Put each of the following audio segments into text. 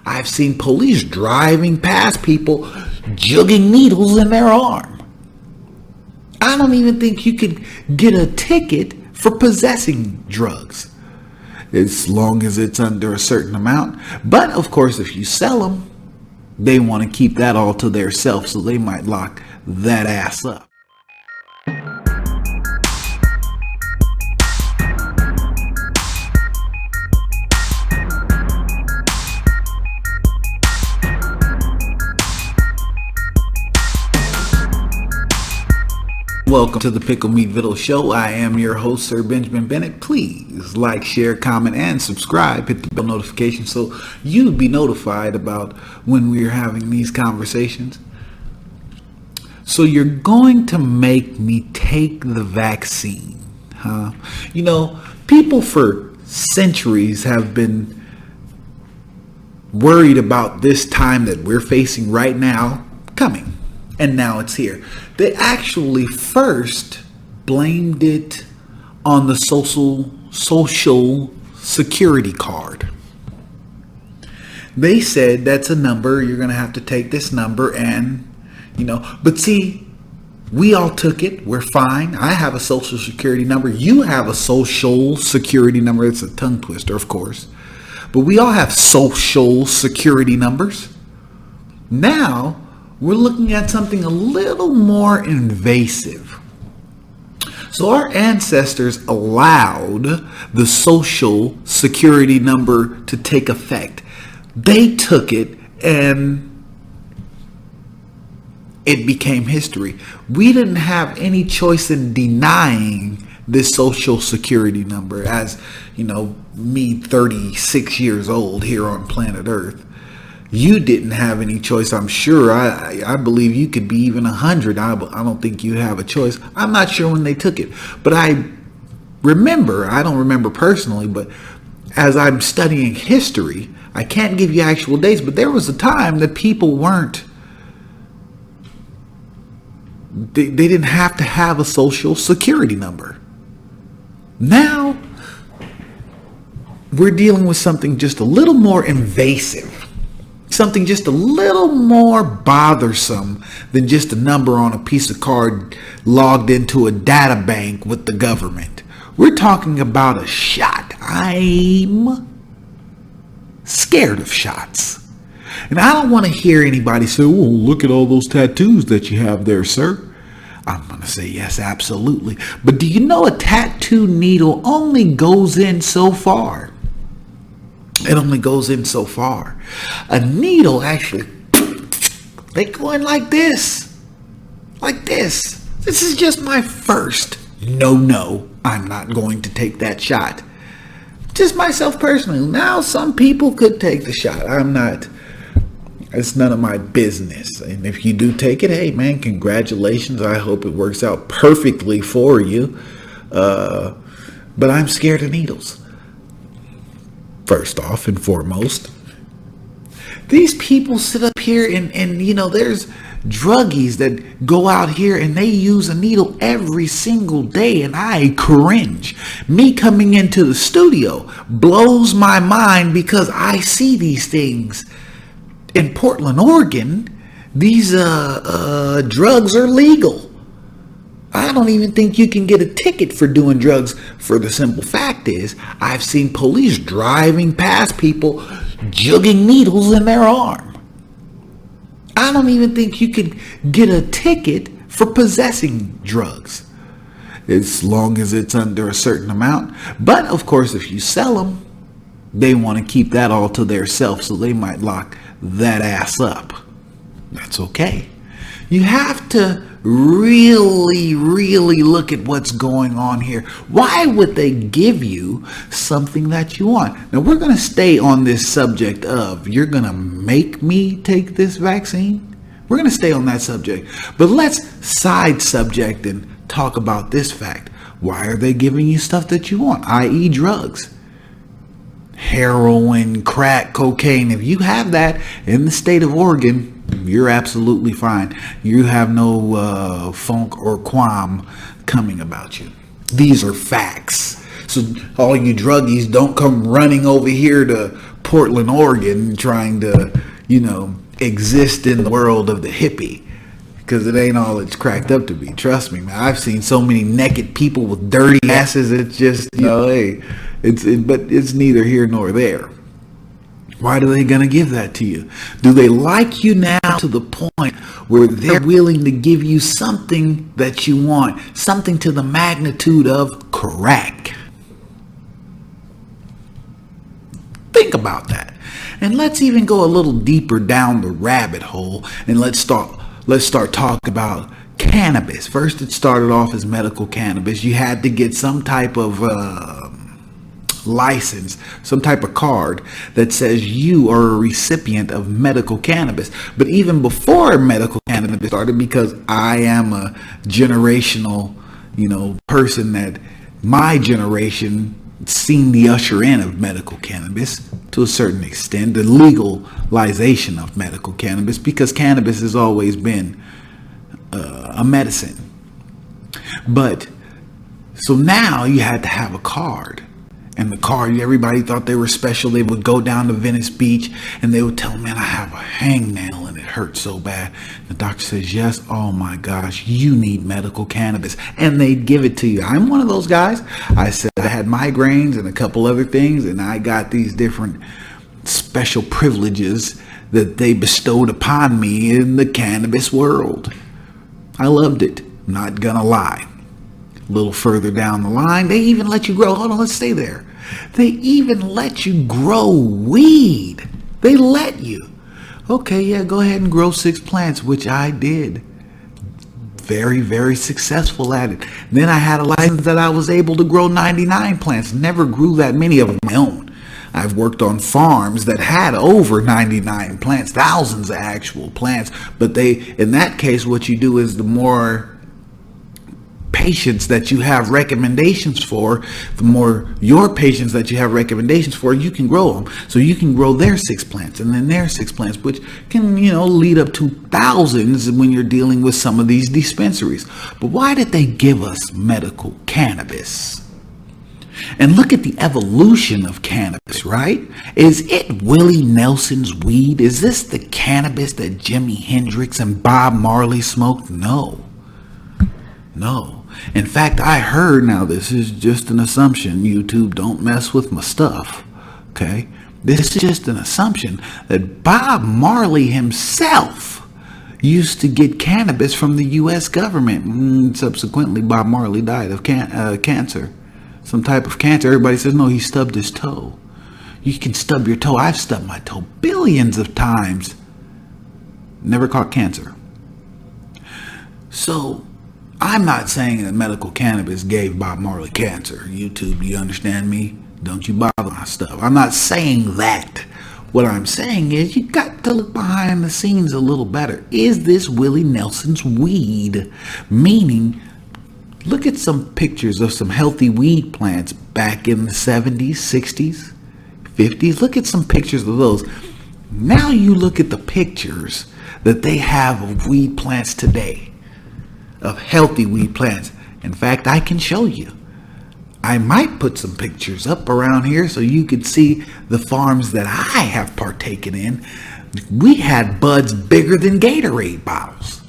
I've seen police driving past people jugging needles in their arm. I don't even think you could get a ticket for possessing drugs, as long as it's under a certain amount. But of course, if you sell them, they want to keep that all to themselves, so they might lock that ass up. Welcome to the Pickle Vittles show. I am your host, Sir Benjamin Bennett. Please like, share, comment, and subscribe. Hit the bell notification so you'll be notified about when we're having these conversations. So you're going to make me take the vaccine, huh? You know, people for centuries have been worried about this time that we're facing right now coming. And now it's here. They actually first blamed it on the social security card. They said that's a number, you're going to have to take this number and, but see, we all took it. We're fine. I have a social security number. You have a social security number. It's a tongue twister, of course. But we all have social security numbers. Now, we're looking at something a little more invasive. So our ancestors allowed the social security number to take effect. They took it and it became history. We didn't have any choice in denying this social security number. As me 36 years old here on planet Earth, you didn't have any choice. I'm sure. I believe you could be even 100. I don't think you have a choice. I'm not sure when they took it, but I don't remember personally, but as I'm studying history, I can't give you actual dates, but there was a time that people they didn't have to have a social security number. Now, we're dealing with something just a little more invasive. Something just a little more bothersome than just a number on a piece of card logged into a data bank with the government. We're talking about a shot. I'm scared of shots. And I don't want to hear anybody say, "Well, look at all those tattoos that you have there, sir." I'm going to say, yes, absolutely. But do you know a tattoo needle only goes in so far? It only goes in so far. A needle actually, they go in like this. Like this. This is just my first. No, I'm not going to take that shot. Just myself personally. Now, some people could take the shot. I'm not. It's none of my business. And if you do take it, hey, man, congratulations. I hope it works out perfectly for you. But I'm scared of needles. First off and foremost, these people sit up here and there's druggies that go out here and they use a needle every single day, and I cringe. Me coming into the studio blows my mind because I see these things. In Portland, Oregon, these drugs are legal. I don't even think you can get a ticket for doing drugs. For the simple fact is, I've seen police driving past people jugging needles in their arm. I don't even think you could get a ticket for possessing drugs, as long as it's under a certain amount. But of course, if you sell them, they want to keep that all to themselves, so they might lock that ass up. That's okay. You have to really look at what's going on here. Why would they give you something that you want? Now, we're going to stay on this subject of, you're going to make me take this vaccine? We're going to stay on that subject. But let's side subject and talk about this fact. Why are they giving you stuff that you want, i.e. drugs? Heroin, crack, cocaine. If you have that in the state of Oregon, you're absolutely fine. You have no funk or qualm coming about you. These are facts. So all you druggies, don't come running over here to Portland, Oregon, trying to, exist in the world of the hippie, because it ain't all it's cracked up to be. Trust me, man. I've seen so many naked people with dirty asses. It's just, hey, but it's neither here nor there. Why are they going to give that to you? Do they like you now to the point where they're willing to give you something that you want, something to the magnitude of crack? Think about that. And let's even go a little deeper down the rabbit hole, and let's start talking about cannabis. First, it started off as medical cannabis. You had to get some type of license, some type of card that says you are a recipient of medical cannabis. But even before medical cannabis started, because I am a generational, person that my generation seen the usher in of medical cannabis to a certain extent, the legalization of medical cannabis, because cannabis has always been a medicine. But so now you had to have a card. And the card, everybody thought they were special. They would go down to Venice Beach and they would tell them, man, I have a hangnail and it hurts so bad. The doctor says, yes, oh my gosh, you need medical cannabis. And they'd give it to you. I'm one of those guys. I said I had migraines and a couple other things, and I got these different special privileges that they bestowed upon me in the cannabis world. I loved it, not gonna lie. A little further down the line, they even let you grow. Hold on, let's stay there. They even let you grow weed. They let you. Okay, yeah, go ahead and grow 6 plants, which I did. Very, very successful at it. Then I had a license that I was able to grow 99 plants. Never grew that many of my own. I've worked on farms that had over 99 plants, thousands of actual plants. But in that case, what you do is the more patients that you have recommendations for, the more your patients that you have recommendations for, you can grow them. So you can grow their 6 plants and then their 6 plants, which can, lead up to thousands when you're dealing with some of these dispensaries. But why did they give us medical cannabis? And look at the evolution of cannabis, right? Is it Willie Nelson's weed? Is this the cannabis that Jimi Hendrix and Bob Marley smoked? No. In fact, I heard, now this is just an assumption, YouTube, don't mess with my stuff, okay? This is just an assumption that Bob Marley himself used to get cannabis from the U.S. government. Subsequently, Bob Marley died of cancer, some type of cancer. Everybody says, no, he stubbed his toe. You can stub your toe. I've stubbed my toe billions of times. Never caught cancer. So I'm not saying that medical cannabis gave Bob Marley cancer. YouTube, do you understand me? Don't you bother my stuff. I'm not saying that. What I'm saying is you got to look behind the scenes a little better. Is this Willie Nelson's weed? Meaning, look at some pictures of some healthy weed plants back in the 70s, 60s, 50s. Look at some pictures of those. Now you look at the pictures that they have of weed plants today. Of healthy weed plants. In fact, I can show you. I might put some pictures up around here so you can see the farms that I have partaken in. We had buds bigger than Gatorade bottles.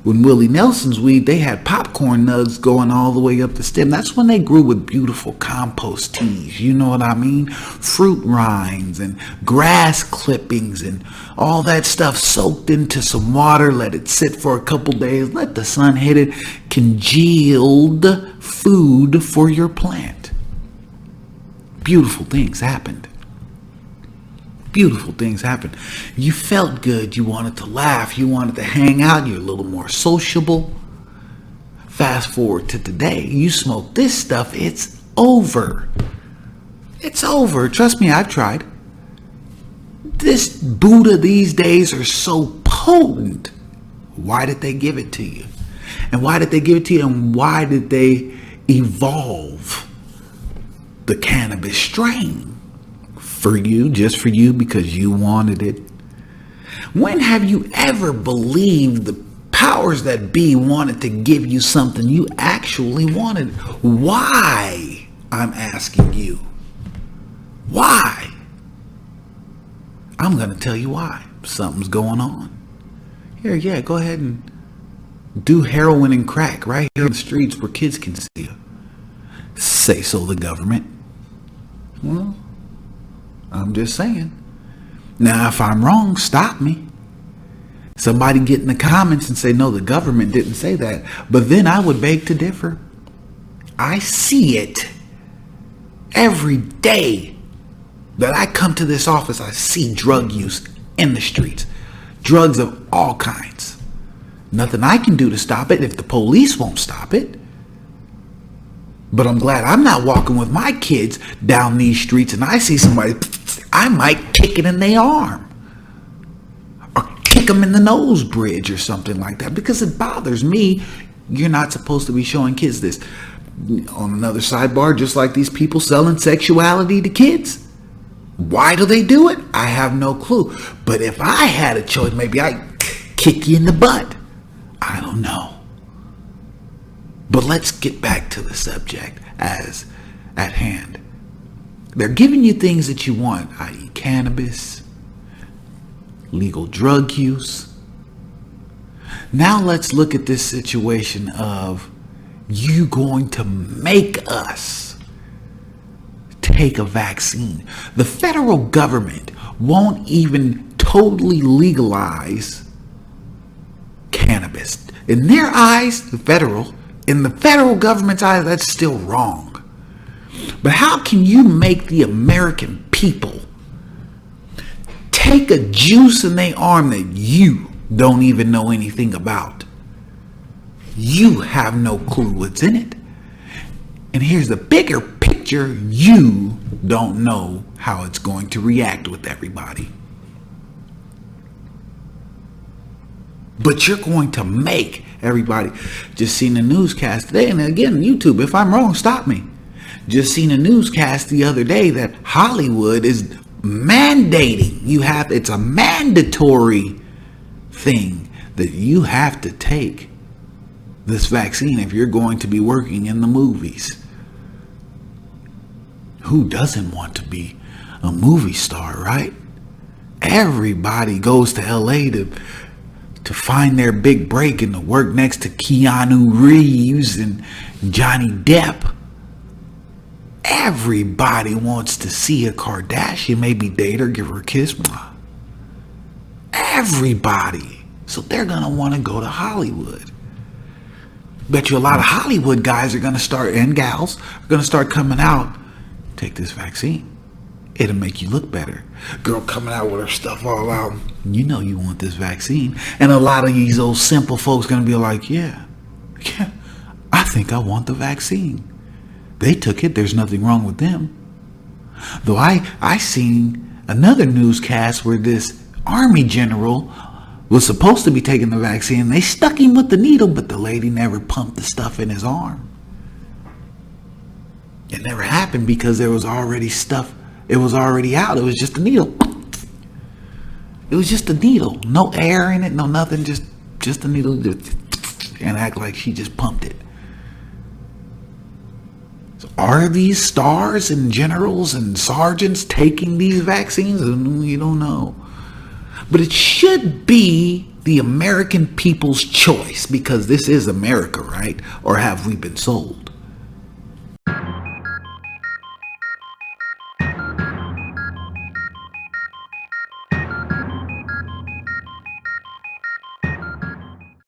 When Willie Nelson's weed, they had popcorn nugs going all the way up the stem. That's when they grew with beautiful compost teas. You know what I mean? Fruit rinds and grass clippings and all that stuff soaked into some water. Let it sit for a couple days. Let the sun hit it. Congealed food for your plant. Beautiful things happened. Beautiful things happened. You felt good. You wanted to laugh. You wanted to hang out. You're a little more sociable. Fast forward to today. You smoke this stuff. It's over. It's over. Trust me, I've tried. This Buddha these days are so potent. Why did they give it to you? And why did they give it to you? And why did they evolve the cannabis strain? For you, just for you, because you wanted it. When have you ever believed the powers that be wanted to give you something you actually wanted? Why? I'm asking you. Why? I'm going to tell you why. Something's going on. Here, yeah, go ahead and do heroin and crack right here in the streets where kids can see you. Say so, the government. Well, I'm just saying. Now, if I'm wrong, stop me. Somebody get in the comments and say, no, the government didn't say that. But then I would beg to differ. I see it every day that I come to this office. I see drug use in the streets. Drugs of all kinds. Nothing I can do to stop it if the police won't stop it. But I'm glad I'm not walking with my kids down these streets and I see somebody, I might kick it in their arm. Or kick them in the nose bridge or something like that. Because it bothers me. You're not supposed to be showing kids this. On another sidebar, just like these people selling sexuality to kids. Why do they do it? I have no clue. But if I had a choice, maybe I'd kick you in the butt. I don't know. But let's get back to the subject as at hand. They're giving you things that you want, i.e. cannabis, legal drug use. Now let's look at this situation of you going to make us take a vaccine. The federal government won't even totally legalize cannabis. In their eyes, in the federal government's eyes, that's still wrong. But how can you make the American people take a juice in their arm that you don't even know anything about? You have no clue what's in it. And here's the bigger picture. You don't know how it's going to react with everybody. But you're going to make everybody. Just seen a newscast today, and again, YouTube, if I'm wrong, stop me. Just seen a newscast the other day that Hollywood is mandating it's a mandatory thing that you have to take this vaccine if you're going to be working in the movies. Who doesn't want to be a movie star, right? Everybody goes to LA to find their big break and to work next to Keanu Reeves and Johnny Depp. Everybody wants to see a Kardashian, maybe date her, give her a kiss. Everybody. So they're going to want to go to Hollywood. Bet you a lot of Hollywood guys are going to start, and gals, are going to start coming out. Take this vaccine. It'll make you look better. Girl coming out with her stuff all out. You know you want this vaccine. And a lot of these old simple folks going to be like, yeah, I think I want the vaccine. They took it. There's nothing wrong with them. Though I seen another newscast where this army general was supposed to be taking the vaccine. They stuck him with the needle, but the lady never pumped the stuff in his arm. It never happened because there was already stuff. It was already out. It was just a needle. It was just a needle. No air in it, no nothing. Just a needle. And act like she just pumped it. So are these stars and generals and sergeants taking these vaccines? You don't know. But it should be the American people's choice, because this is America, right? Or have we been sold?